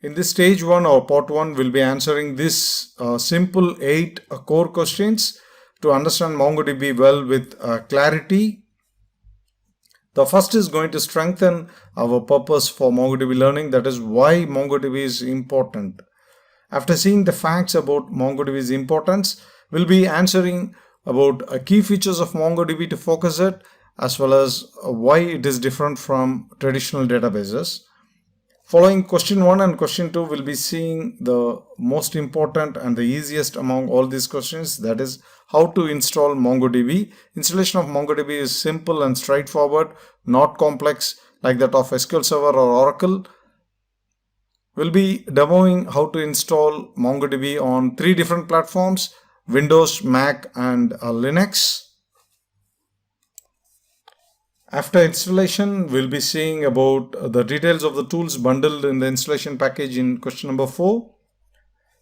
In this stage 1 or part 1, we'll be answering this simple 8 core questions to understand MongoDB well with clarity. The first is going to strengthen our purpose for MongoDB learning, that is why MongoDB is important. After seeing the facts about MongoDB's importance, we'll be answering about key features of MongoDB to focus it, as well as why it is different from traditional databases. Following question 1 and question 2, we'll be seeing the most important and the easiest among all these questions, that is how to install MongoDB. Installation of MongoDB is simple and straightforward, not complex like that of SQL Server or Oracle. We'll be demoing how to install MongoDB on 3 different platforms: Windows, Mac, and Linux. After installation, we'll be seeing about the details of the tools bundled in the installation package in question number 4.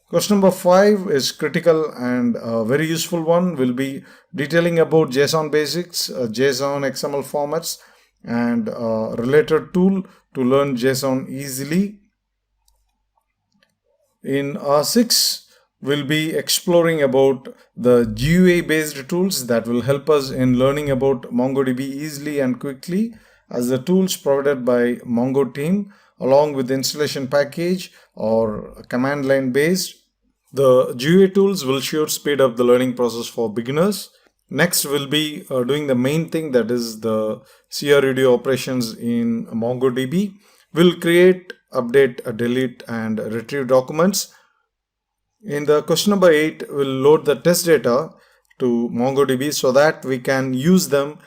Question number 5 is critical and a very useful one. We'll be detailing about JSON basics, JSON XML formats, and a related tool to learn JSON easily. In 6, we'll be exploring about the GUI based tools that will help us in learning about MongoDB easily and quickly, as the tools provided by Mongo team along with the installation package or command line based. The GUI tools will sure speed up the learning process for beginners. Next, we'll be doing the main thing, that is the CRUD operations in MongoDB. We'll create, update, delete, and retrieve documents. In the question number 8, we'll load the test data to MongoDB so that we can use them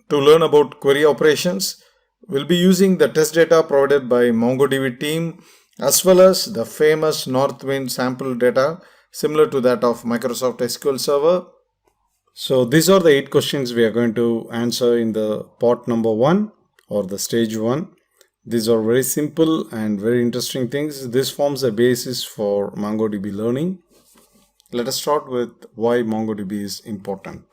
to learn about query operations. We'll be using the test data provided by MongoDB team, as well as the famous Northwind sample data similar to that of Microsoft SQL Server. So these are the 8 questions we are going to answer in the part number 1 or the stage 1. These are very simple and very interesting things. This forms a basis for MongoDB learning. Let us start with why MongoDB is important.